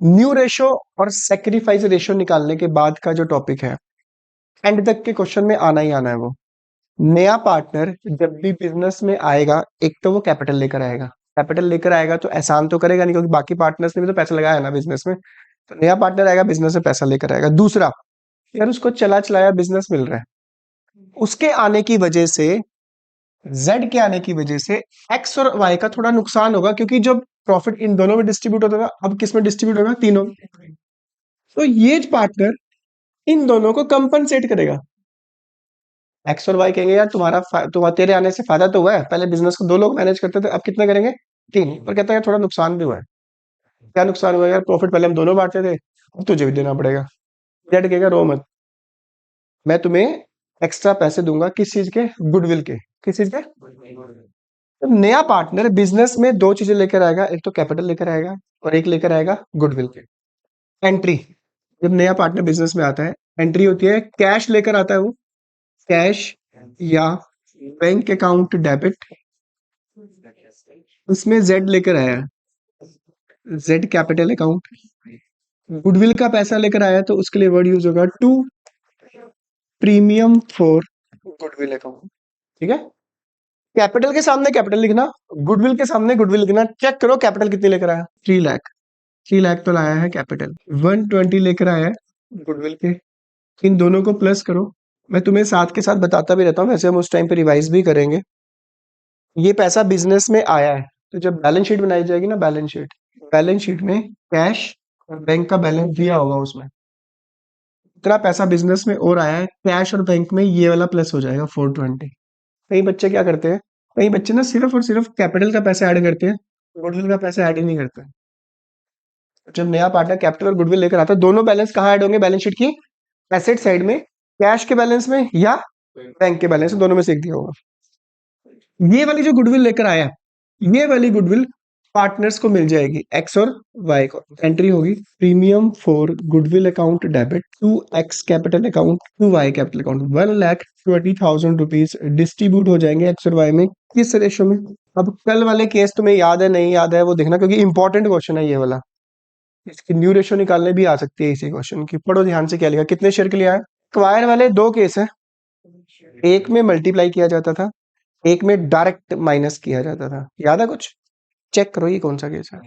New ratio और sacrifice ratio निकालने के बाद का जो टॉपिक है, एंड तक के क्वेश्चन में आना ही आना है वो। नया पार्टनर जब भी बिजनेस में आएगा, एक तो वो कैपिटल लेकर आएगा। कैपिटल लेकर आएगा तो एहसान तो करेगा नहीं, क्योंकि बाकी पार्टनर्स ने भी तो पैसा लगाया है ना बिजनेस में। तो नया पार्टनर आएगा, बिजनेस में पैसा लेकर आएगा। दूसरा, यार उसको चला चलाया बिजनेस मिल रहा है, उसके आने की वजह से, जेड के आने की वजह से एक्स और वाई का थोड़ा नुकसान होगा, क्योंकि जब प्रॉफिट इन दोनों में डिस्ट्रीब्यूट होता था, अब किस में डिस्ट्रीब्यूट होगा? तीनों में। तो ये पार्टनर इन दोनों को कंपनसेट करेगा। एक्स और वाई कहेंगे यार तुम्हारा तेरे आने से फायदा तो हुआ है, पहले बिजनेस को दो लोग मैनेज करते थे, अब कितने करेंगे? तीन। पर कहता है थोड़ा नुकसान भी हुआ है। क्या नुकसान हुआ यार? प्रॉफिट पहले हम दोनों बांटते थे, अब तुझे भी देना पड़ेगा। जेड कहेगा रो मत, मैं तुम्हें एक्स्ट्रा पैसे दूंगा। किस चीज के? गुडविल के। किस चीज के? तो नया पार्टनर बिजनेस में दो चीजें लेकर आएगा, एक तो कैपिटल लेकर आएगा और एक लेकर आएगा गुडविल के। एंट्री, जब नया पार्टनर बिजनेस में आता है, एंट्री होती है, कैश लेकर आता है वो। कैश या बैंक अकाउंट डेबिट, उसमें जेड लेकर आया है, जेड कैपिटल अकाउंट। गुडविल का पैसा लेकर आया है, तो उसके लिए वर्ड यूज होगा to premium for goodwill account. ठीक है? कैपिटल के सामने कैपिटल लिखना, गुडविल के सामने गुडविल लिखना। चेक करो कैपिटल कितनी लेकर आया। 3 लाख। 3 लाख तो लाया है कैपिटल। 120 लेकर आया है गुडविल के। इन दोनों को प्लस करो। मैं तुम्हें साथ के साथ बताता भी रहता हूँ, वैसे हम उस टाइम पे रिवाइज भी करेंगे। ये पैसा बिजनेस में आया है, तो जब बैलेंस शीट बनाई जाएगी ना, बैलेंस शीट में कैश और बैंक का बैलेंस दिया होगा, उसमें इतना पैसा बिजनेस में और आया है, कैश और बैंक में ये वाला प्लस हो जाएगा 420। कई बच्चे क्या करते हैं, कई बच्चे ना सिर्फ और सिर्फ कैपिटल का पैसा ऐड करते हैं, गुडविल का पैसा ऐड ही नहीं करते। जब नया पार्टनर कैपिटल और गुडविल लेकर आता है, दोनों बैलेंस कहाँ ऐड होंगे बैलेंस शीट की? एसेट साइड में, कैश के बैलेंस में या बैंक के बैलेंस में, दोनों में से एक दिया होगा। ये वाली जो गुडविल लेकर आया, ये वाली गुडविल पार्टनर्स को मिल जाएगी, एक्स और वाई को। एंट्री होगी premium for goodwill account debit to X capital account to Y capital account. 1,20,000 rupees distribute हो जाएंगे एक्स और वाई में। किस रेशो में? अब कल वाले केस तुम्हें याद है नहीं याद है वो देखना, क्योंकि इंपॉर्टेंट क्वेश्चन है ये वाला। इसकी न्यू रेशो निकालने भी आ सकती है इसी क्वेश्चन की। पढ़ो ध्यान से क्या लिखा, कितने शेयर के लिए आया। क्वायर वाले दो केस है, एक में मल्टीप्लाई किया जाता था, एक में डायरेक्ट माइनस किया जाता था। याद है कुछ? चेक करो ये कौन सा केस है।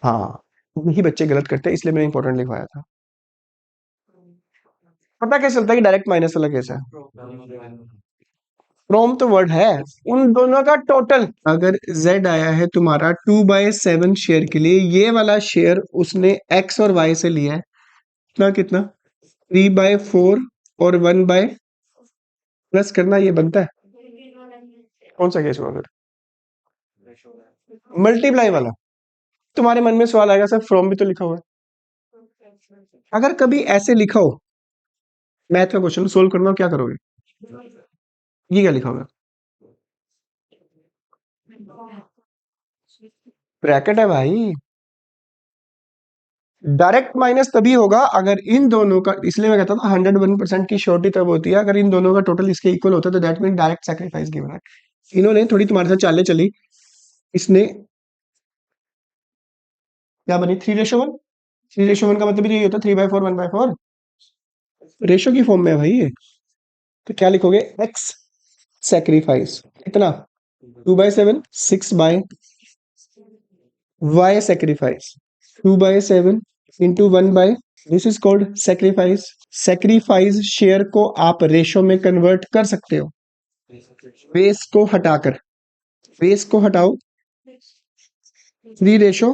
हाँ, यही बच्चे गलत करते हैं, इसलिए मैंने इंपॉर्टेंट लिखवाया था। पता कैसे चलता है कि डायरेक्ट माइनस वाला केस है? फ्रॉम तो वर्ड है, उन दोनों का टोटल। अगर z आया है तुम्हारा 2/7 शेयर के लिए, ये वाला शेयर उसने x और y से लिया है, कितना कितना? 3/4 और 1 बाय प्लस करना, ये बनता है। कौन सा केस हुआ फिर? मल्टीप्लाई वाला। तुम्हारे मन में सवाल आएगा सर फ्रॉम भी तो लिखा हुआ है। अगर कभी ऐसे लिखा हो, मैथ का क्वेश्चन सोल्व करना हो, क्या करोगे? ये क्या लिखा होगा? ब्रैकेट है भाई। डायरेक्ट माइनस तभी होगा अगर इन दोनों का, इसलिए मैं कहता था 101% की श्योरिटी तब होती है अगर इन दोनों का टोटल इसके इक्वल होता है, तो that mean direct sacrifice given है। इन्होंने थोड़ी तुम्हारे साथ चालें चली, इसने क्या बनी? 3:1। 3:1 का मतलब यही होता है 3/4 1/4 रेशो की फॉर्म में है भाई ये। तो क्या लिखोगे? एक्स सैक्रिफाइस इतना 2/7, 6/y sacrifice 2/7 into 1/, this is called sacrifice. Sacrifice share को आप रेशो में कन्वर्ट कर सकते हो, बेस को हटाकर। बेस को हटाओ, 3 रेशो,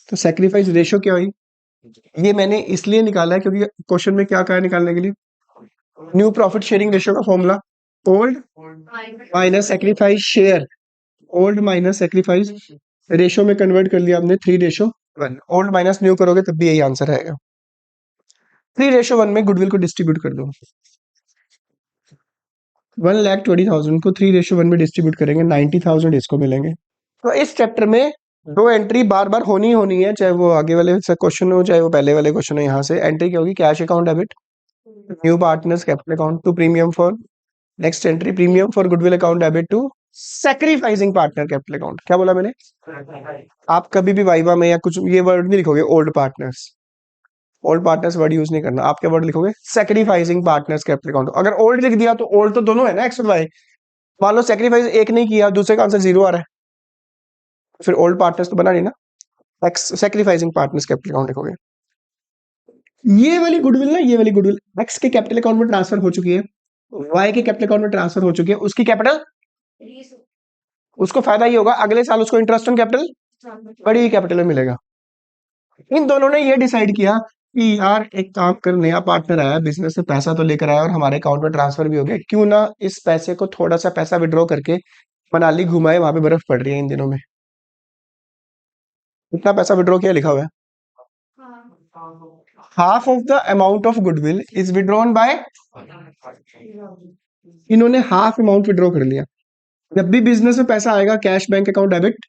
तो सैक्रिफाइस रेशो क्या हुई? ये मैंने इसलिए निकाला है क्योंकि क्वेश्चन में क्या कहा है निकालने के लिए? न्यू प्रॉफिट शेयरिंग रेशो का formula, old minus sacrifice share, old minus sacrifice ratio में कन्वर्ट कर लिया आपने 3:1। ओल्ड माइनस न्यू करोगे तब भी यही आंसर आएगा। 3:1 में गुडविल को डिस्ट्रीब्यूट कर दो। 1,20,000 को 3:1 में डिस्ट्रीब्यूट करेंगे, 90,000 इसको मिलेंगे। तो इस चैप्टर में दो एंट्री बार बार होनी ही होनी है, चाहे वो आगे वाले क्वेश्चन हो चाहे वो पहले वाले क्वेश्चन हो। यहाँ से एंट्री क्या होगी? Cash account debit, new partners capital account to premium for, next entry premium for goodwill account debit to sacrificing partner capital account. क्या बोला मैंने? आप कभी भी वाइवा में या कुछ ये वर्ड नहीं लिखोगे old partners. Old partners word use नहीं करना, आप क्या वर्ड लिखोगे? Sacrificing partners capital account. अगर ओल्ड लिख दिया तो ओल्ड तो दोनों है ना, एक्स और वाई। मान लो सैक्रिफाइस एक नहीं किया, दूसरे का आंसर जीरो आ रहा है, फिर ओल्ड पार्टनर्स तो बना नहीं ना। X sacrificing partners capital account लिखोगे। ये वाली गुडविल ना, ये वाली गुडविल एक्स के कैपिटल अकाउंट में ट्रांसफर हो चुकी है, वाई के कैपिटल अकाउंट में ट्रांसफर हो चुकी है, उसकी कैपिटल, उसको फायदा ही होगा, अगले साल उसको इंटरेस्ट ऑन कैपिटल बड़ी कैपिटल में मिलेगा। इन दोनों ने ये डिसाइड किया कि यार एक काम कर, नया पार्टनर आया, बिजनेस से पैसा तो लेकर आया और हमारे अकाउंट में ट्रांसफर भी हो गया, क्यों ना इस पैसे को थोड़ा सा पैसा विड्रॉ करके मनाली घुमाए, वहां पे बर्फ पड़ रही है इन दिनों में। कितना पैसा विड्रॉ किया लिखा हुआ है? Half of the amount of goodwill is withdrawn bye, इन्होंने हाफ अमाउंट विड्रॉ कर लिया। जब भी बिजनेस में पैसा आएगा, कैश बैंक अकाउंट डेबिट,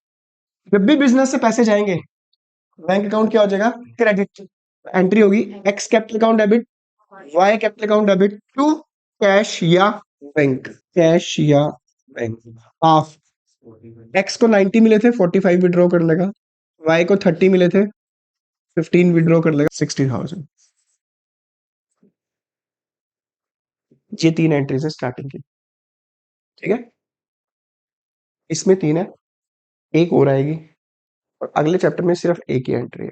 जब भी बिजनेस से पैसे जाएंगे, बैंक अकाउंट क्या हो जाएगा? क्रेडिट। एंट्री होगी X capital account debit, Y capital account debit to cash या बैंक, कैश या बैंक। हाफ, एक्स को 90 मिले थे, 45 विड्रॉ कर लेगा, वाई को 30 मिले थे, 15 विड्रॉ कर लेगा, 60,000। ये तीन एंट्रीज है स्टार्टिंग की, ठीक है? इसमें तीन है, एक और आएगी, और अगले चैप्टर में सिर्फ एक ही एंट्री है,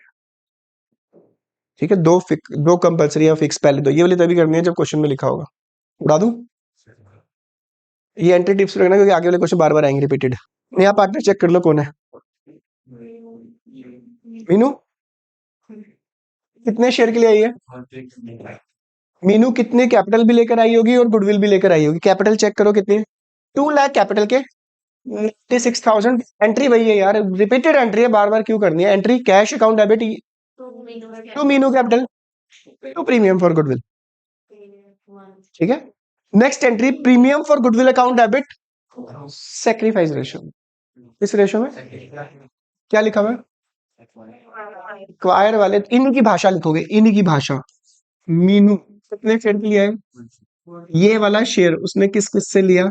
ठीक है? दो कंपलसरी या फिक्स, पहले दो, ये वाली तभी करनी है जब क्वेश्चन में लिखा होगा। उड़ा दूं ये एंट्री टिप्स रखना, क्योंकि आगे वाले क्वेश्चन बार बार आएंगे रिपीटेड। नया पार्टनर चेक कर लो कौन है। मीनू कितने शेयर के लिए आई है? मीनू कितने कैपिटल भी लेकर आई होगी और गुडविल भी लेकर आई होगी? कैपिटल चेक करो कितनी है? 2 लाख कैपिटल के 96,000। एंट्री वही है यार, रिपीटेड एंट्री है, बार बार क्यों करनी है entry? Cash account debit to Meenu capital to premium for goodwill, ठीक है? Next entry premium for goodwill account debit sacrifice ratio. इस रेशियो में क्या लिखा हुआ है? क्वायर वाले इन्हीं की भाषा लिखोगे, इन्हीं की भाषा। मीनू कितने शेयर के लिए है? ये वाला शेयर उसने किस किस से लिया,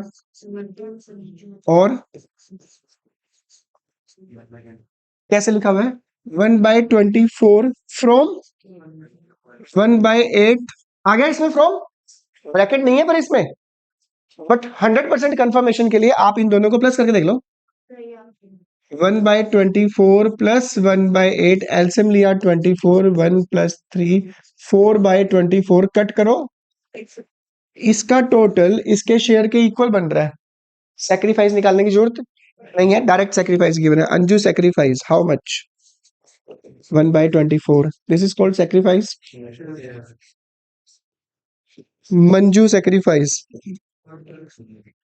और कैसे लिखा हुआ है? 1/24 फ्रॉम 1/8 आ गया इसमें, फ्रॉम ब्रैकेट नहीं है पर इसमें, बट 100% कंफर्मेशन के लिए आप इन दोनों को प्लस करके देख लो। 1/24 प्लस 1/8, एलसीएम लिया 24, 1 + 3, 4/24 कट करो, इसका टोटल इसके शेयर के इक्वल बन रहा है। सैक्रिफाइस निकालने की जरूरत नहीं है, डायरेक्ट सैक्रिफाइस गिवन है। Anju sacrifice how much? 1/24, this is called sacrifice. Manju sacrifice,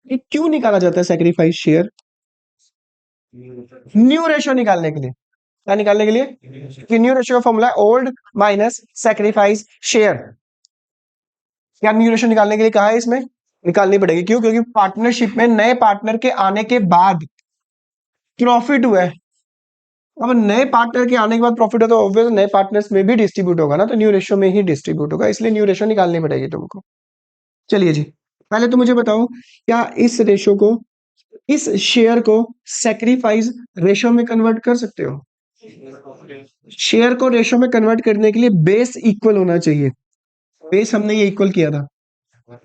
ये क्यों निकाला जाता है सैक्रिफाइस शेयर? न्यू रेशियो निकालने के लिए। क्या निकालने के लिए? कि न्यू रेशियो का formula old minus sacrifice share. क्या न्यू रेशियो निकालने के लिए कहा है इसमें? निकालनी पड़ेगी, क्यों? क्योंकि पार्टनरशिप में नए पार्टनर के आने के बाद प्रॉफिट हुआ है। अब नए पार्टनर के आने के बाद प्रॉफिट हो तो ऑब्वियस नए पार्टनर्स में भी डिस्ट्रीब्यूट होगा ना, तो न्यू रेशियो में ही डिस्ट्रीब्यूट होगा, इसलिए न्यू रेशियो निकालनी पड़ेगी तुमको। चलिए जी, पहले तो मुझे बताओ, क्या इस रेशियो को, इस शेयर को सैक्रिफाइस रेशियो में कन्वर्ट कर सकते हो? शेयर को रेशियो में कन्वर्ट करने के लिए बेस इक्वल होना चाहिए। बेस हमने ये इक्वल किया था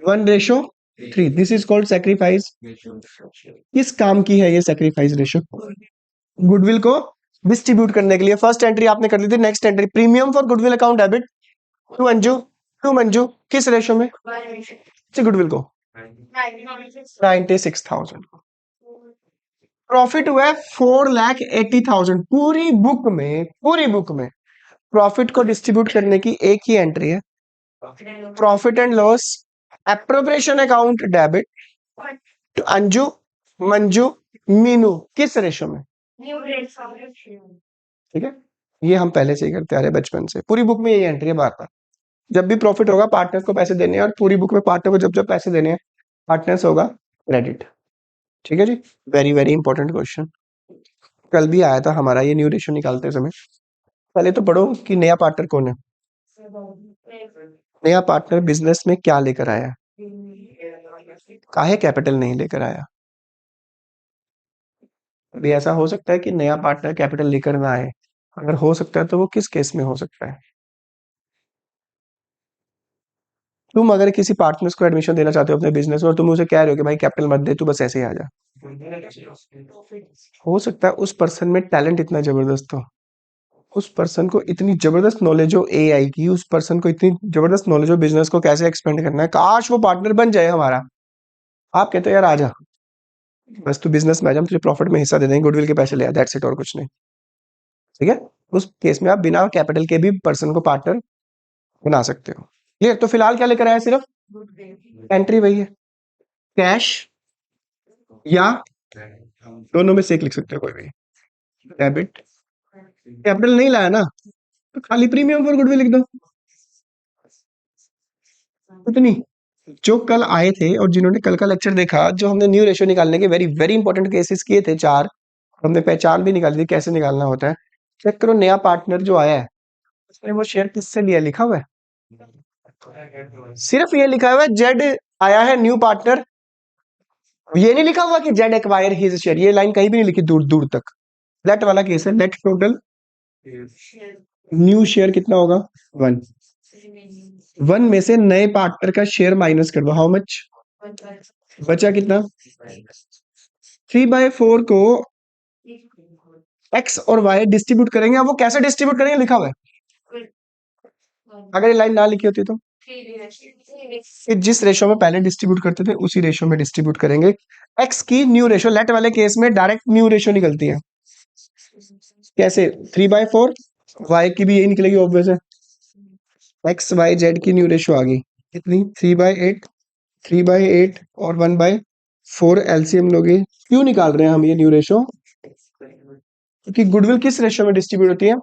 1/3, दिस इज कॉल्ड सैक्रिफाइस। किस काम की है ये सैक्रिफाइस रेशियो? गुडविल को डिस्ट्रीब्यूट करने के लिए। फर्स्ट एंट्री आपने कर ली थी, next entry premium for goodwill account debit to Anju, to Manju, किस रेशियो में? गुडविल को 96,000। प्रॉफिट हुआ है 4,80,000। पूरी बुक में, पूरी बुक में प्रॉफिट को डिस्ट्रीब्यूट करने की एक ही एंट्री है, profit and loss appropriation account debit to Anju, Manju, Meenu, किस रेशियो में? ठीक है, ये हम पहले से ही करते आ रहे बचपन से, पूरी बुक में यही एंट्री है बार बार। जब भी प्रॉफिट होगा पार्टनर्स को पैसे देने हैं, और पूरी बुक में पार्टनर को जब जब पैसे देने हैं पार्टनर्स होगा क्रेडिट, ठीक है जी। वेरी वेरी इंपॉर्टेंट क्वेश्चन, कल भी आया था हमारा ये न्यू रेशियो निकालते समय। पहले तो पढ़ो कि नया पार्टनर कौन है। नया पार्टनर बिजनेस में क्या लेकर आया, काहे कैपिटल नहीं लेकर आया? अभी ऐसा हो सकता है कि नया पार्टनर कैपिटल लेकर ना आए। अगर हो सकता है तो वो किस केस में हो सकता है? तुम अगर किसी पार्टनर्स को एडमिशन देना चाहते हो अपने बिजनेस में और तुम उसे कह रहे हो कि भाई कैपिटल मत दे, तू बस ऐसे ही आ जा। हो सकता है उस पर्सन में टैलेंट इतना जबरदस्त हो, उस पर्सन को इतनी जबरदस्त नॉलेज हो एआई की, उस पर्सन को इतनी जबरदस्त नॉलेज हो बिजनेस को कैसे एक्सपेंड करना है, काश वो पार्टनर बन जाए हमारा। आप कहते हो यार आजा, बस तू बिजनेस में आ जा, हम तुझे प्रॉफिट में हिस्सा दे देंगे, गुडविल के पैसे ले आ, दैट्स इट, और कुछ नहीं। ठीक है? उस केस में आप बिना कैपिटल के भी पर्सन को पार्टनर बना सकते हो। क्लियर? तो फिलहाल क्या लेकर आया? सिर्फ एंट्री वही है, कैश या दोनों में से एक लिख सकते हो कोई भी। डेबिट, कैपिटल नहीं लाया ना, तो खाली प्रीमियम फॉर गुडविल लिख दो। इतनी जो कल आए थे और जिन्होंने कल का लेक्चर देखा, जो हमने न्यू रेशियो निकालने के वेरी वेरी इंपॉर्टेंट केसेस किए थे चार, हमने पहचान भी निकाली थी कैसे निकालना होता है। चेक करो नया पार्टनर जो आया है उसने वो शेयर किससे लिया, लिखा हुआ है, सिर्फ ये लिखा हुआ है जेड आया है न्यू पार्टनर, ये नहीं लिखा हुआ कि जेड एक्वायर हिज शेयर, ये लाइन कहीं भी नहीं लिखी दूर दूर तक। लेट वाला केस है, लेट टोटल न्यू शेयर कितना होगा, 1। 1 में से नए पार्टनर का शेयर माइनस कर दो, हाउ मच बचा, कितना, 3/4 को एक्स और वाई डिस्ट्रीब्यूट करेंगे। अब वो कैसे डिस्ट्रीब्यूट करेंगे लिखा हुआ है, अगर ये लाइन ना लिखी होती तो कि जिस रेशो में पहले डिस्ट्रीब्यूट करते थे उसी रेशो में डिस्ट्रीब्यूट करेंगे। एक्स की न्यू रेशो, लेट वाले केस में डायरेक्ट न्यू रेशो निकलती है, कैसे, 3/4, वाई की भी यही निकलेगी ऑब्वियस है, एक्स वाई जेड की न्यू रेशो आ गई कितनी, 3/8, 3/8 और 1/4 एलसीएम लोगे। क्यों निकाल रहे हैं हम ये न्यू रेशो, क्योंकि गुडविल किस रेशो में डिस्ट्रीब्यूट होती है,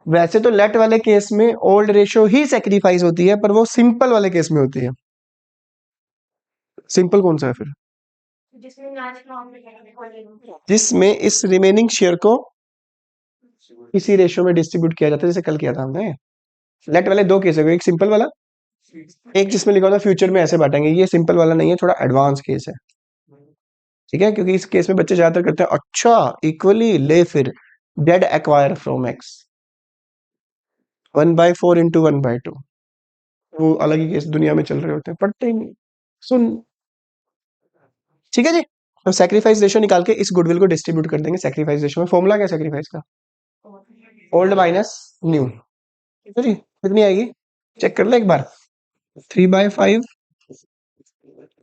वैसे तो लेट वाले केस में ओल्ड रेशो ही सेक्रीफाइस होती है, पर वो सिंपल वाले केस में होती है। सिंपल कौन सा है फिर, जिसमें इस रिमेनिंग शेयर को इसी रेशियो में डिस्ट्रीब्यूट किया जाता है, जैसे कल किया था हमने। लेट वाले दो केस है, एक सिंपल वाला, एक जिसमें लिखा होता फ्यूचर में ऐसे बांटेंगे, ये सिंपल वाला नहीं है, थोड़ा एडवांस केस है। ठीक है? क्योंकि इस केस में बच्चे ज्यादातर करते हैं अच्छा इक्वली ले फिर dead acquire from x, 1/4 into 1/2, वो अलग ही केस दुनिया में चल रहे होते हैं, पढ़ते ही नहीं। सुन, ठीक है जी। तो सैक्रिफाइस रेशियो निकाल के इस गुडविल को डिस्ट्रीब्यूट कर देंगे सैक्रिफाइस रेशियो में। फॉर्मूला क्या सैक्रिफाइस का, ओल्ड माइनस न्यू। ठीक है जी, कितनी आएगी चेक कर ले एक बार, 3/5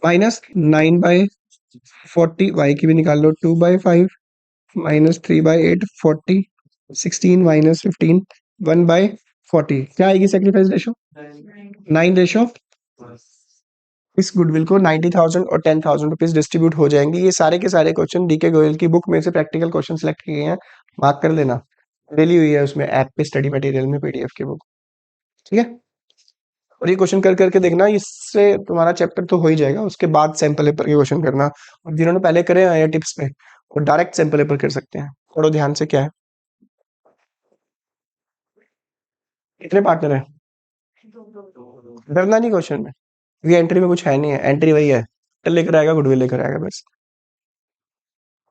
माइनस 9/40, वाई की भी निकाल लो, 2/5 माइनस 3/8 40, 16 माइनस 15 1/40, क्या आएगी सेक्रीफाइस रेशो, 9 रेशो। इस गुडविल को 90,000 और 10,000 रुपीज डिस्ट्रीब्यूट हो जाएंगे। ये सारे के सारे क्वेश्चन डीके गोयल की बुक में से प्रैक्टिकल क्वेश्चन सेलेक्ट किए हैं, मार्क कर लेना, डेली हुई है उसमें ऐप पे स्टडी मटेरियल में पीडीएफ की बुक। ठीक है? और ये क्वेश्चन कर करके देखना, इससे तुम्हारा चैप्टर तो हो ही जाएगा, उसके बाद सैंपल पेपर के क्वेश्चन करना। और जिन्होंने पहले करे हैं टिप्स पे वो डायरेक्ट सैंपल पेपर कर सकते हैं। पढ़ो ध्यान से क्या है, कितने पार्टनर है, डरना नहीं क्वेश्चन में, ये एंट्री में कुछ है नहीं है, एंट्री वही है, लेकर आएगा गुडविल लेकर आएगा बस।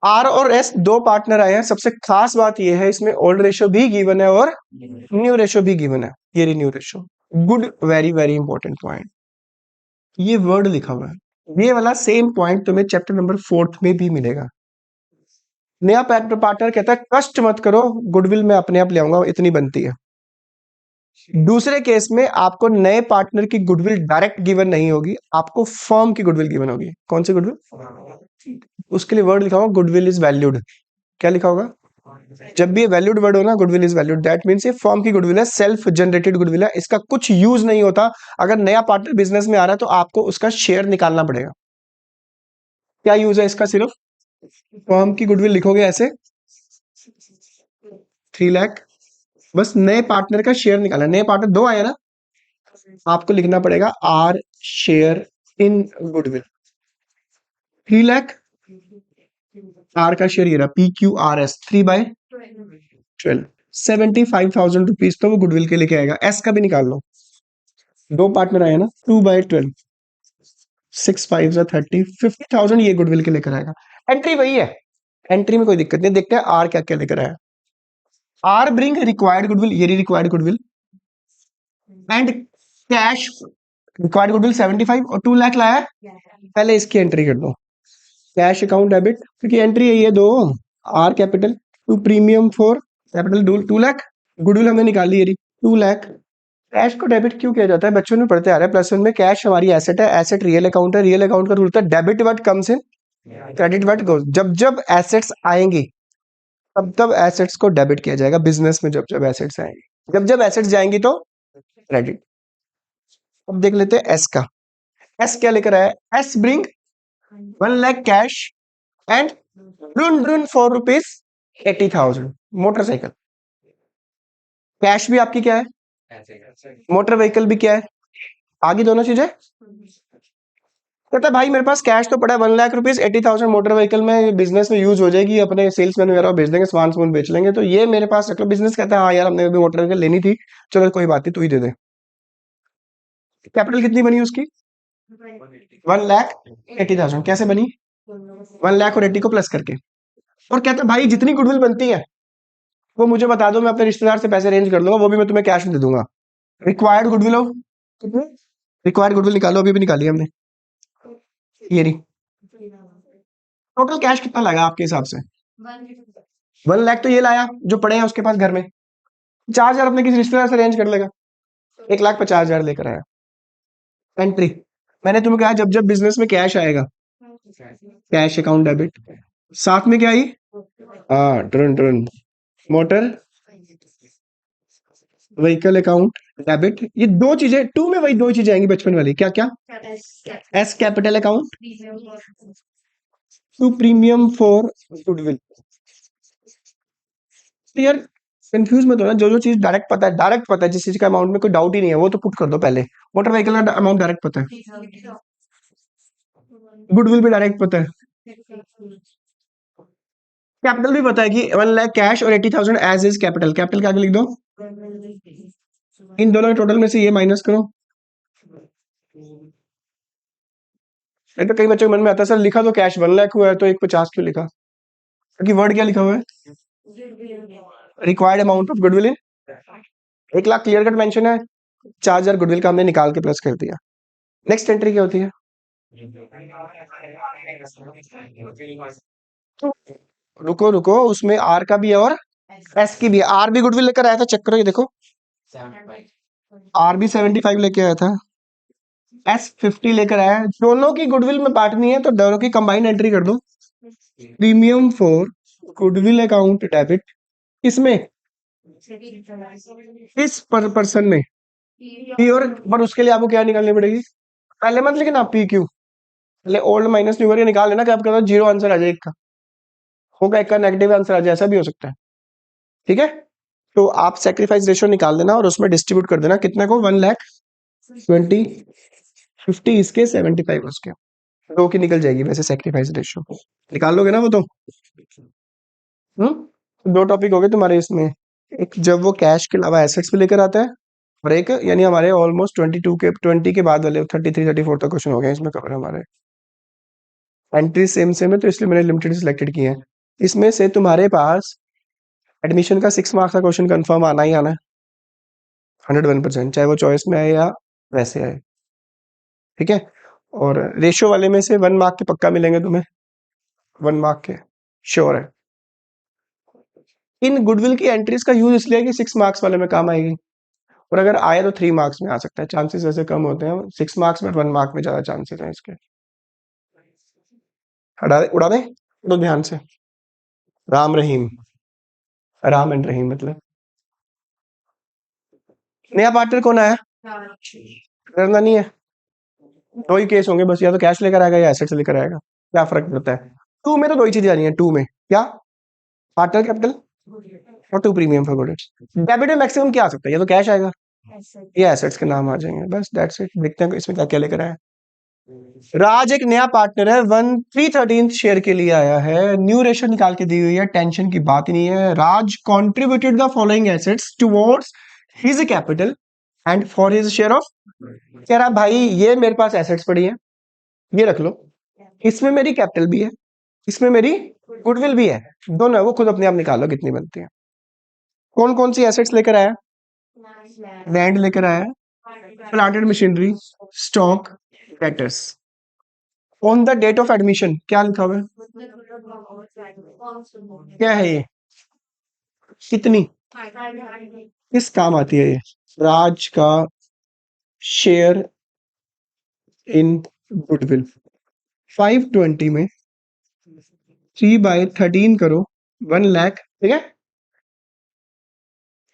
आर और एस दो पार्टनर आए हैं, सबसे खास बात ये है इसमें ओल्ड रेशो भी गिवन है और न्यू रेशो भी गिवन है, ये new ratio, good, very very important point, ये वर्ड लिखा हुआ है, ये वाला सेम पॉइंट तुम्हें चैप्टर नंबर 4 में भी मिलेगा। नया पार्टनर कहता है कष्ट मत करो, गुडविल में अपने आप ले आऊंगा, इतनी बनती है। दूसरे केस में आपको नए पार्टनर की गुडविल डायरेक्ट गिवन नहीं होगी, आपको फर्म की गुडविल गिवन होगी। कौन सी गुडविल, उसके लिए वर्ड लिखा होगा गुडविल इज वैल्यूड, क्या लिखा होगा, जब भी ये वैल्यूड वर्ड हो ना, goodwill is valued, that means ये फर्म की गुडविल है, सेल्फ जनरेटेड गुडविल है, इसका कुछ यूज नहीं होता। अगर नया पार्टनर बिजनेस में आ रहा है तो आपको उसका शेयर निकालना पड़ेगा। क्या यूज है इसका, सिर्फ फर्म की गुडविल लिखोगे ऐसे 3 लाख, बस नए पार्टनर का शेयर निकालना, नए पार्टनर दो आए ना, आपको लिखना पड़ेगा R share in goodwill, 3 lakh, R का शेयर ये रहा PQRS 3/12, 75,000 रुपीज तो वो गुडविल के लेके आएगा। एस का भी निकाल लो, दो पार्टनर आए ना, 2/12, 6 5 30, 50,000 ये गुडविल के लेकर आएगा। एंट्री वही है, एंट्री में कोई दिक्कत नहीं, देखते हैं आर क्या क्या लेकर आया। आर ब्रिंग रिक्वायर्ड गुडविल, ये required goodwill and cash. Required goodwill 75 और 2 लाख लाया है, पहले इसकी एंट्री कर दो। कैश अकाउंट डेबिट, क्योंकि एंट्री है ये दो। R capital to premium for capital 2 lakh, goodwill हमने निकाली है 2 लाख। कैश को डेबिट क्यों किया जाता है, बच्चों में पढ़ते आ रहे हैं प्लस वन में। कैश हमारी एसेट है, एसेट रियल अकाउंट है, रियल अकाउंट का रूल होता है debit what comes in, credit what goes. जब जब एसेट्स आएंगी तब तब एसेट्स को डेबिट किया जाएगा बिजनेस में, जब जब एसेट्स आएंगे। जब जब एसेट्स जाएंगी तो क्रेडिट। अब देख लेते हैं एस का। एस क्या लेकर आया, S bring 1 lakh cash and Druon Druon 4 rupees 80,000 motorcycle. Cash भी आपकी क्या है, मोटर व्हीकल भी क्या है, आगे दोनों चीजें। कहता है भाई मेरे पास कैश तो पड़ा है 1 लाख रुपीज 80,000, मोटर व्हीकल में बिजनेस में यूज हो जाएगी, अपने सेल्समैन वगैरह भेज देंगे, सामान बेच लेंगे, तो ये मेरे पास रख लो। बिजनेस कहता है हाँ यार हमने भी मोटर व्हीकल लेनी थी, चलो कोई बात नहीं तू ही दे दे। कैपिटल कितनी बनी उसकी, 1,80,000। कैसे बनी, 1 लाख और 80 को प्लस करके। और कहता है भाई जितनी गुडविल बनती है वो मुझे बता दो, मैं अपने रिश्तेदार से पैसे अरेंज कर लूंगा, वो भी मैं तुम्हें कैश में दे दूंगा। रिक्वायर्ड गुडविल हो कितनी, रिक्वायर्ड गुडविल निकालो, अभी भी निकाली हमने, ये रही। टोटल कैश कितना लगा आपके हिसाब से, 1 लाख तो ये लाया जो पड़े हैं उसके पास घर में, 4,000 अपने किसी रिश्तेदार से अरेंज कर लेगा, 1,50,000 लेकर आया। एंट्री मैंने तुम्हें कहा जब जब बिजनेस में कैश आएगा, कैश अकाउंट डेबिट, साथ में क्या आई, हाँ turn turn motor vehicle account debit. ये दो चीजें, टू में वही दो चीजें आएंगी बचपन वाली, क्या क्या, S capital account to premium for goodwill. यार कंफ्यूज मत होना, जो जो चीज डायरेक्ट पता है, डायरेक्ट पता है, जिस चीज का अमाउंट में कोई डाउट ही नहीं है वो तो पुट कर दो पहले। मोटर व्हीकल का अमाउंट डायरेक्ट पता है, गुडविल भी डायरेक्ट पता है, कैपिटल भी पता है कि 1 लाख कैश और 80,000 एज इज कैपिटल। कैपिटल क्या लिख दो, इन दोनों के टोटल में से ये माइनस करो। नहीं तो कई बच्चों के मन में आता है सर लिखा तो कैश 1 लाख हुआ है तो 1,50 क्यों लिखा, क्योंकि वर्ड क्या लिखा हुआ है, required amount of goodwill in 1 lakh clear cut mention है, 4,000 गुडविल का हमने निकाल के प्लस कर दिया। नेक्स्ट एंट्री क्या होती है, रुको रुको, उसमें आर का भी है और एस की भी है। आर भी गुडविल लेकर आया था, चेक करो ये देखो, आर भी 75 लेके आया था, एस 50 लेकर आया है। दोनों की गुडविल में बांटनी है तो दोनों की कंबाइंड एंट्री कर दो, premium for goodwill account debit. इसमें इस पर्सन में पी और, पर उसके लिए आपको क्या निकालनी पड़ेगी, पहले मत लेकिन आप पी क्यू, पहले ओल्ड माइनस न्यू करके निकाल लेना, कि आपके पास जीरो आंसर आ जाए, एक का होगा, एक का नेगेटिव आंसर आ जाए, ऐसा भी हो सकता है। ठीक है, तो आप सेक्रीफाइस रेशियो निकाल देना और उसमें डिस्ट्रीब्यूट कर देना कितने को, 1,20,50 इसके 75 उसके, दो की निकल जाएगी वैसे सेक्रीफाइस रेशियो, निकाल लोगे ना वो तो। दो टॉपिक हो गए तुम्हारे इसमें, एक जब वो कैश के अलावा एसेट्स भी लेकर आता है, और एक यानी हमारे ऑलमोस्ट 20 के बाद वाले 33 34 तक क्वेश्चन हो गए इसमें कवर हमारे। एंट्री सेम सेम है तो इसलिए मैंने लिमिटेड सिलेक्टेड किए हैं। इसमें से तुम्हारे पास एडमिशन का 6 मार्क्स का क्वेश्चन कंफर्म आना ही आना है, 101%, चाहे वो चॉइस में आए या वैसे आए। ठीक है, और रेशियो वाले में से 1 मार्क के पक्का मिलेंगे तुम्हें, 1 मार्क के श्योर है। इन गुडविल की एंट्रीज का यूज इसलिए कि 6 मार्क्स वाले में काम आएगी, और अगर आए तो 3 मार्क्स में आ सकता है, चांसेस वैसे कम होते हैं 6 मार्क्स में, 1 मार्क में ज्यादा चांसेस हैं इसके। हटा दे, उड़ा दे, तो ध्यान से, राम रहीम, राम एंड रहीम मतलब। नया पार्टनर कौन आया, करना नहीं है, दो ही केस होंगे बस, या तो कैश लेकर आएगा या एसेट्स लेकर आएगा, क्या फर्क पड़ता है। टू में तो दो ही चीजें आनी है, टू में क्या, पार्टनर कैपिटल और to premium for goods. Debit में मैक्सिमम क्या आ सकता है, या तो कैश आएगा या एसेट्स के नाम आ जाएंगे, बस दैट्स इट। देखते हैं इसमें क्या क्या लेकर आया। राज एक नया पार्टनर है, 1/3 शेयर के लिए आया है, न्यू रेशियो निकाल के दी हुई है, टेंशन की बात ही नहीं है। Raj contributed the following assets towards his capital and for his share of. कह रहा भाई ये मेरे पास एसेट्स पड़ी है, ये रख लो, इसमें मेरी कैपिटल भी है, इसमें मेरी गुडविल भी है, दोनों है, वो खुद अपने आप निकालो कितनी बनती है। कौन कौन सी एसेट्स लेकर आया? लैंड लेकर आया, plant and machinery, stock, debtors. On the date of admission क्या लिखा हुआ है? क्या है ये? कितनी? किस काम आती है ये? राज का शेयर इन गुडविल 520 में 3/13 करो 1 लाख, ठीक है।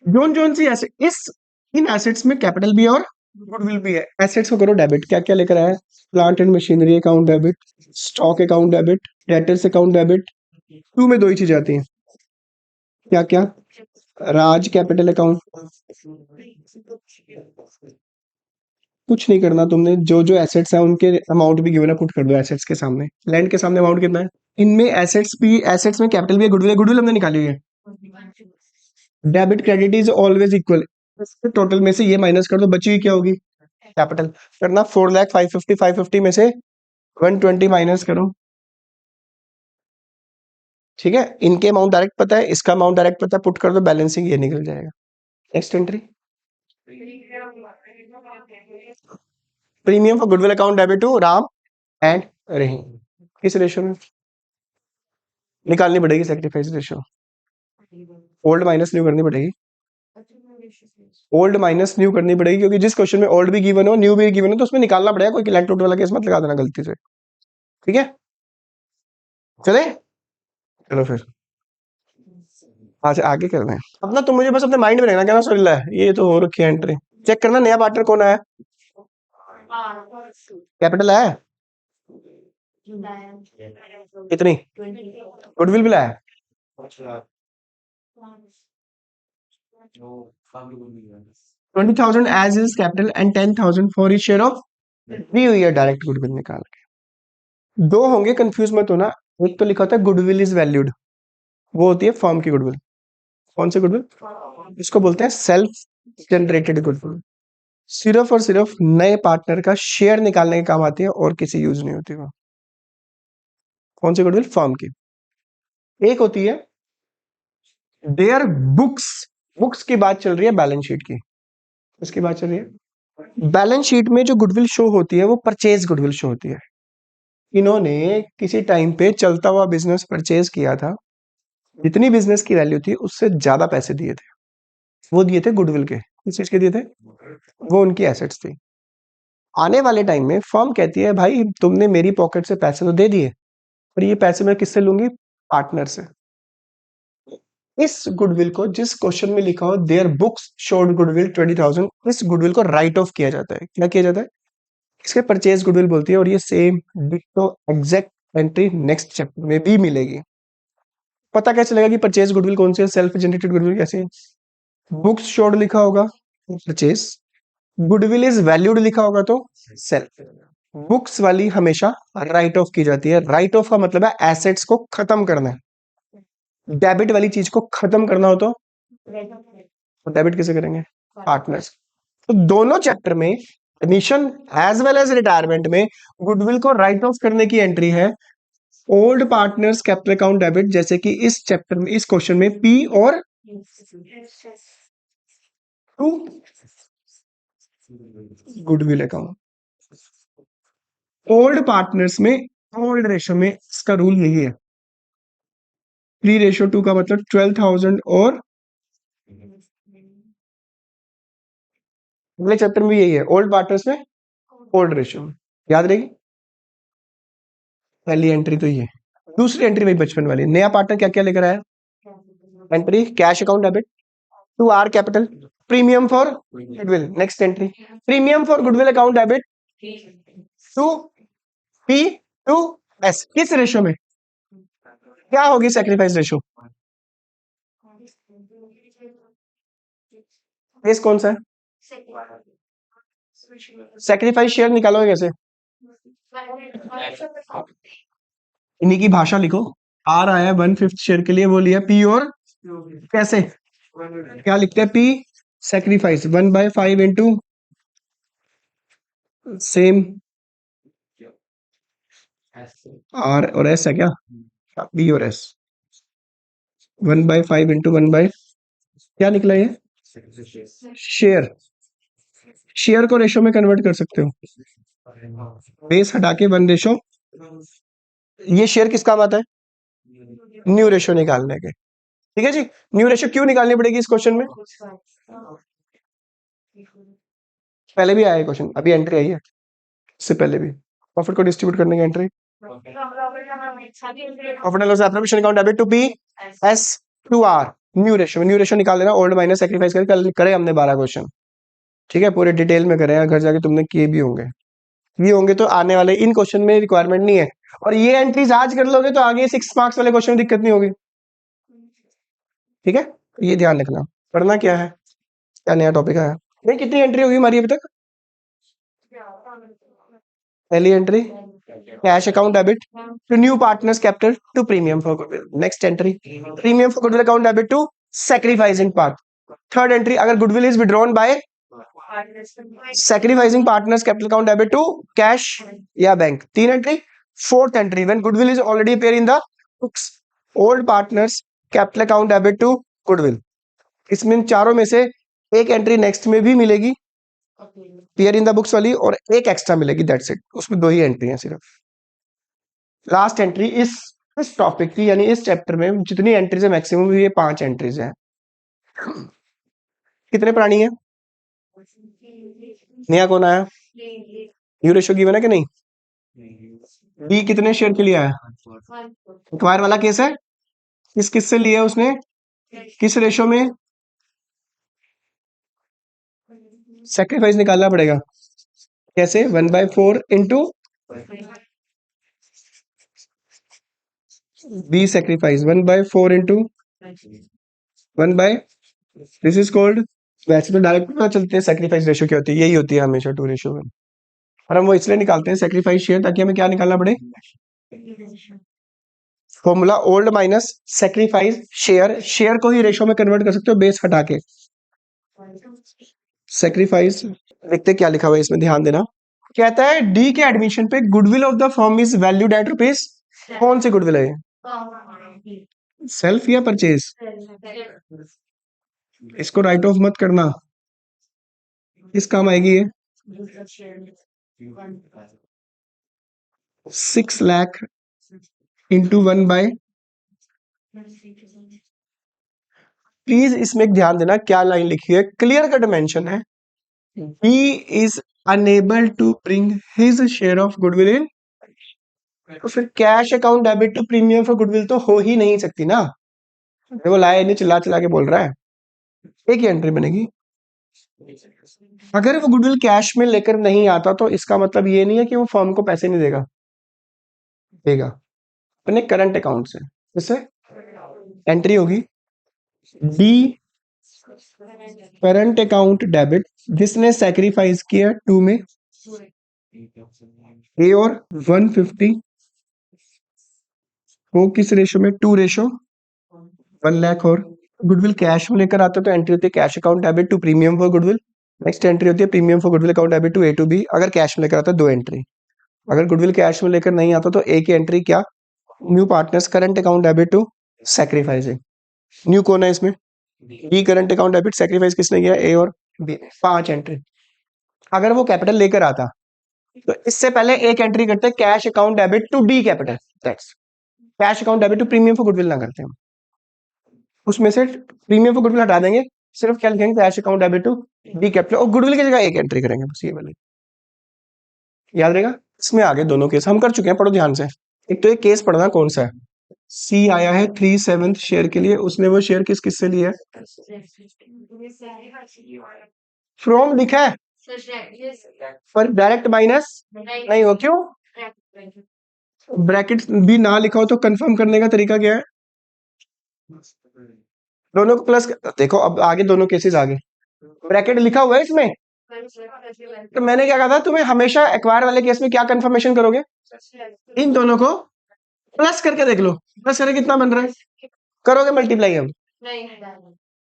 जोन जोन सी एसेट, इस इन एसेट्स में कैपिटल भी है और गुडविल भी है। एसेट्स को करो डेबिट, क्या क्या लेकर आया? Plant and machinery account debit, stock account debit, debtors account debit. To में दो ही चीजें आती हैं, क्या क्या? Raj capital account. कुछ नहीं करना तुमने, जो जो एसेट्स है उनके अमाउंट भी गिवन है, पुट कर दो एसेट्स के सामने। लैंड के सामने अमाउंट कितना है? इनमें एसेट्स भी, एसेट्स में कैपिटल भी है, गुडविल है, गुडविल हमने निकाली हुई है। Debit credit is always equal, total में से ये माइनस कर दो, बची हुई क्या होगी? कैपिटल। करना 4,05,50, 550 में से 120 माइनस करो, ठीक है। इनके अमाउंट डायरेक्ट पता है, इसका अमाउंट डायरेक्ट पता है, पुट कर दो, बैलेंसिंग ये निकल जाएगा। Next entry, premium for goodwill account debit to Ram and Rahim, किस रेशियो में? निकालनी पड़ेगी sacrifice ratio, old minus new करनी पड़ेगी, ओल्ड माइनस न्यू करनी पड़ेगी, क्योंकि जिस क्वेश्चन में ओल्ड भी गिवन हो न्यू भी गिवन हो तो उसमें निकालना पड़ेगा, कोई लैंड टोटल वाला केस मत लगा देना गलती से, ठीक है। चले, चलो फिर आज आगे कर रहे हैं अपना। तुम मुझे बस अपने माइंड में रखना क्या ना सुन रहा है, ये तो हो रखी है एंट्री। चेक करना नया पार्टनर कौन आया, कैपिटल आया कितनी, गुडविल भी लाया 20,000 as his capital and 10,000 for each share of, दी हुई है डायरेक्ट गुडविल निकाल के। दो होंगे, कंफ्यूज मत होना। एक तो लिखा होता है गुडविल इज वैल्यूड, वो होती है फर्म की गुडविल। कौन सी गुडविल? इसको बोलते हैं सेल्फ जनरेटेड गुडविल, सिर्फ और सिर्फ नए पार्टनर का शेयर निकालने के काम आती है और किसी यूज नहीं होती वो। कौन सी गुडविल? फर्म की। एक होती है देयर बुक्स, बुक्स की बात चल रही है बैलेंस शीट की, उसकी बात चल रही है बैलेंस शीट में जो गुडविल शो होती है वो परचेज गुडविल शो होती है। इन्होंने किसी टाइम पे चलता हुआ बिजनेस परचेज किया था, जितनी बिजनेस की वैल्यू थी उससे ज्यादा पैसे दिए थे, वो दिए थे गुडविल के। किस चीज के दिए थे? वो उनकी एसेट्स थी। आने वाले टाइम में फर्म कहती है भाई तुमने मेरी पॉकेट से पैसे तो दे दिए, पर ये पैसे मैं किससे लूंगी? पार्टनर से। इस गुडविल को, जिस क्वेश्चन में लिखा हो देयर बुक्स शोड गुडविल 20,000, इस गुडविल को राइट ऑफ किया जाता है। क्या किया जाता है? इसके परचेज गुडविल बोलती है, और ये same ditto exact entry next chapter में भी मिलेगी। पता कैसे चलेगा कि परचेज गुडविल कौन सी है, सेल्फ जनरेटेड गुडविल कैसे है? बुक्स शोड लिखा होगा परचेज, गुडविल इज वैल्यूड लिखा होगा तो सेल्फ। बुक्स वाली हमेशा राइट ऑफ की जाती है, राइट ऑफ का मतलब है एसेट्स को खत्म करना है। डेबिट वाली चीज को खत्म करना हो तो डेबिट किसे करेंगे? पार्टनर्स। तो दोनों चैप्टर में, admission as well as retirement में, गुडविल को राइट ऑफ करने की एंट्री है old partners capital account debit, जैसे कि इस चैप्टर में, इस क्वेश्चन में पी और to goodwill account. Old partners में, ओल्ड रेशो में इसका रूल यही है, 3:2 का मतलब 12,000, और अगले चैप्टर में यही है, ओल्ड पार्टनर्स में ओल्ड रेशो में। याद रहेगी, पहली एंट्री तो ये। दूसरी एंट्री वही बचपन वाली, नया पार्टनर क्या क्या लेकर आया? Entry cash account debit to R capital, premium for goodwill. Next entry, premium for goodwill account debit to P to S, किस रेशो में? क्या होगी सेक्रीफाइस रेशो? केस कौन सा है? सेक्रीफाइस शेयर निकालोगे कैसे? इन्हीं की भाषा लिखो, आर आया 1/5 शेयर के लिए, वो लिया पी, और कैसे क्या लिखते हैं? P sacrifice 1/5 into same R और एस है क्या? बी और एस 1/5 इंटू 1 बाय क्या निकला ये शेयर। शेयर को रेशो में कन्वर्ट कर सकते हो, बेस हटा के 1 रेशो। ये शेयर किस काम आता है, न्यू रेशो निकालने के। ठीक है जी, न्यू रेशो क्यों निकालनी पड़ेगी इस क्वेश्चन में, पहले भी आया है क्वेश्चन, अभी एंट्री आई है, इससे पहले भी प्रॉफिट को डिस्ट्रीब्यूट करने की entry. Profit and loss application account debit to P S to R, new ratio. New ratio निकाल लेना, ओल्ड माइनस सैक्रिफाइस करके कल करे हमने 12 क्वेश्चन। ठीक है, पूरे डिटेल में करे हैं, घर जाके तुमने किए भी होंगे, ये होंगे तो आने वाले इन क्वेश्चन में रिक्वायरमेंट नहीं है। और ये एंट्रीज आज कर लोगे तो आगे 6 मार्क्स वाले क्वेश्चन में दिक्कत नहीं होगी। ठीक है, ये ध्यान रखना। पढ़ना क्या है, क्या नया टॉपिक है। नहीं, कितनी एंट्री होगी हमारी अभी तक, पहली entry cash account debit to new partners capital to premium for goodwill. Next entry premium for goodwill account debit to sacrificing part. Third entry अगर goodwill is withdrawn by sacrificing partners capital account debit to cash या bank. तीन एंट्री। Fourth entry when goodwill is already appear in the books, old partners capital account debit to goodwill। इसमें चारों में से एक entry next में भी मिलेगी पेयर इन द बुक्स वाली, और एक एक्स्ट्रा मिलेगी, दैट्स इट। उसमें 2 ही एंट्री है सिर्फ। लास्ट एंट्री इस टॉपिक की यानी इस चैप्टर में जितनी एंट्रीज है मैक्सिमम ये 5 एंट्रीज है। कितने प्राणी है, नया कौन आया, न्यू रेशो गिवन है कि नहीं, बी कितने शेयर के लिए आया, एक्वायर वाला केस है, किस किस से लिया उसने, किस रेशो में, सैक्रिफाइस निकालना पड़ेगा, कैसे 1/4 into B sacrifice 1/4 into 1 by this is called. वैसे तो डायरेक्ट पता चलते हैं सैक्रिफाइस रेशो क्या होती है, यही होती है हमेशा 2 रेशो में, और हम वो इसलिए निकालते हैं सैक्रिफाइस शेयर ताकि हमें क्या निकालना पड़े, formula old minus sacrifice share. Share को ही रेशो में कन्वर्ट कर सकते हो बेस हटा के। सैक्रिफाइस देखते क्या लिखा हुआ है इसमें, ध्यान देना। कहता है डी के एडमिशन पे goodwill of the firm is valued at rupees, कौन सी गुडविल है, सेल्फ या परचेज, इसको राइट ऑफ मत करना, किस काम आएगी ये, 6 लाख इंटू 1 बाय। प्लीज इसमें एक ध्यान देना क्या लाइन लिखी है, क्लियर कट मेंशन है, B is unable to bring his share of goodwill in, तो फिर cash account debit to premium for goodwill तो हो ही नहीं सकती ना। वो लाया नहीं, चिल्ला चिल्ला के बोल रहा है, एक ही एंट्री बनेगी। अगर वो गुडविल कैश में लेकर नहीं आता तो इसका मतलब ये नहीं है कि वो फर्म को पैसे नहीं देगा, देगा अपने करंट अकाउंट से। इससे एंट्री होगी डी करंट अकाउंट डेबिट, जिसने सैक्रिफाइस किया 2 में ए और 150 वो किस रेशो में, 2 रेशो 1 लाख। और गुडविल कैश में लेकर आता तो एंट्री होती है cash account debit to premium for goodwill. Next entry होती है premium for goodwill account debit to A to B. अगर कैश में लेकर आता है 2 एंट्री। अगर गुडविल कैश में लेकर नहीं आता तो ए की एंट्री क्या, new partners current account debit to sacrificing. New कौन है इसमें, B current account debit, sacrifice किसने किया, ए और बी। 5 एंट्री। अगर वो कैपिटल लेकर आता तो इससे पहले एक एंट्री करते हैं cash account debit to D capital, that's cash account debit to premium for goodwill ना करते हैं, उसमें से प्रीमियम फॉर गुडविल हटा देंगे, सिर्फ क्या लिखेंगे cash account debit to D capital, और गुडविल की जगह एक एंट्री करेंगे बस, ये वाली याद रहेगा। इसमें आगे दोनों केस हम कर चुके हैं, पढ़ो ध्यान से। एक तो एक केस पढ़ना कौन सा है, सी आया है 3/7 शेयर के लिए, उसने वो शेयर किस किस से लिया है, फ्रॉम लिखा है पर डायरेक्ट माइनस नहीं हो, क्यों, ब्रैकेट भी ना लिखा हो तो कंफर्म करने का तरीका क्या है, दोनों को प्लस। देखो अब आगे दोनों केसेस आगे ब्रैकेट लिखा हुआ है इसमें, तो मैंने क्या कहा था तुम्हें, हमेशा एक्वायर वाले केस में क्या कंफर्मेशन करोगे, इन दोनों को प्लस करके देख लो, प्लस करके कितना बन रहा है, करोगे मल्टीप्लाई। हम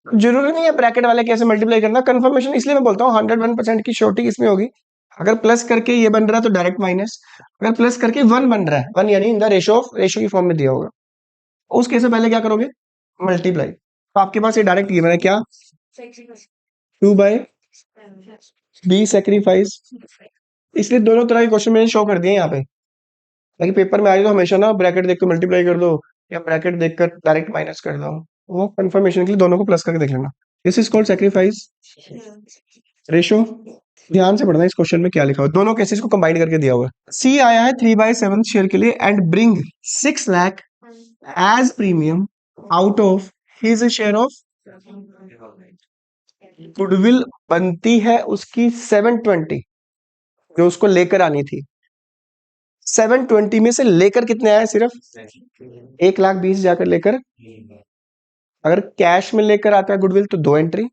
जरूरी नहीं है ब्रैकेट वाले केस में मल्टीप्लाई करना, कंफर्मेशन इसलिए मैं बोलता हूँ 101% की श्योरिटी इसमें होगी। अगर प्लस करके ये बन रहा है तो डायरेक्ट माइनस, अगर प्लस करके 1 बन रहा है, 1 यानी in the ratio of, ratio की फॉर्म में दिया होगा, उस केस में पहले क्या करोगे, मल्टीप्लाई। तो आपके पास ये डायरेक्ट गिवन है क्या, 2/b सेक्रीफाइस। इसलिए दोनों तरह के क्वेश्चन मैंने शो कर दिए यहाँ पे, ताकि पेपर में आए तो हमेशा ना ब्रैकेट देख कर मल्टीप्लाई कर दो या ब्रैकेट देखकर डायरेक्ट माइनस कर दो, वो कंफर्मेशन के लिए दोनों को प्लस करके देख लेना। This is called sacrifice ratio. ध्यान से पढ़ना इस क्वेश्चन में क्या लिखा हुआ है, दोनों केसेस को कंबाइन करके दिया हुआ है। सी आया है 3/7 शेयर के लिए and bring 6 lakh as premium out of his share of goodwill बनती है उसकी 720, जो उसको लेकर आनी थी। 720 में से लेकर कितने आए, सिर्फ 1,20,000 जाकर लेकर। अगर कैश में लेकर आता है गुडविल तो 2 एंट्री,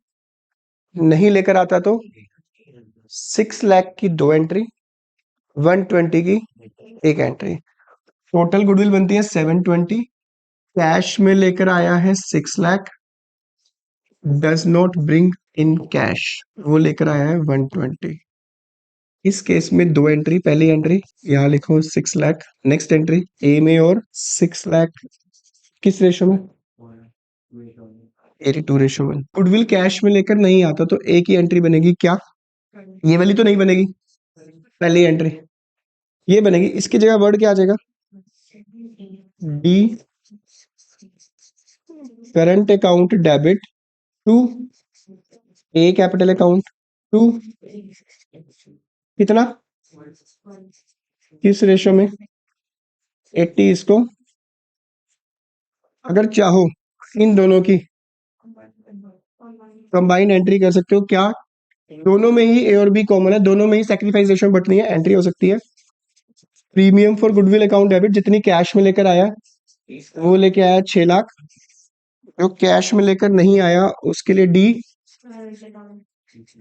नहीं लेकर आता तो 6 लाख की 2 एंट्री, 120 की 1 एंट्री। टोटल गुडविल बनती है 720, कैश में लेकर आया है 6 lakh, does not bring in cash, वो लेकर आया है 120। इस केस में 2 एंट्री, पहली एंट्री यहाँ लिखो 6 लाख, नेक्स्ट एंट्री ए में और 6 लाख किस रेशो में, 82 रेशो में। गुडविल कैश में लेकर नहीं आता तो ए की एंट्री बनेगी क्या, ये वाली तो नहीं बनेगी, पहली एंट्री ये बनेगी। इसकी जगह वर्ड क्या आ जाएगा, D current account debit to A capital account to कितना, किस रेशो में, 80। इसको अगर चाहो इन दोनों की कंबाइन एंट्री कर सकते हो, क्या, दोनों में ही ए और बी कॉमन है, दोनों में ही सैक्रिफाइस रेशो में बटनी है, एंट्री हो सकती है। Premium for goodwill account debit, जितनी कैश में लेकर आया वो लेके आया 6 लाख, जो कैश में लेकर नहीं आया उसके लिए डी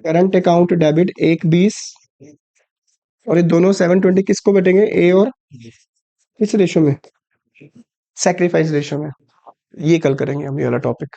करंट अकाउंट डेबिट 1/20, और ये दोनों 720 किसको बटेंगे, ए और किस रेशो में, सैक्रिफाइस रेशो में। ये कल करेंगे हम ये वाला टॉपिक।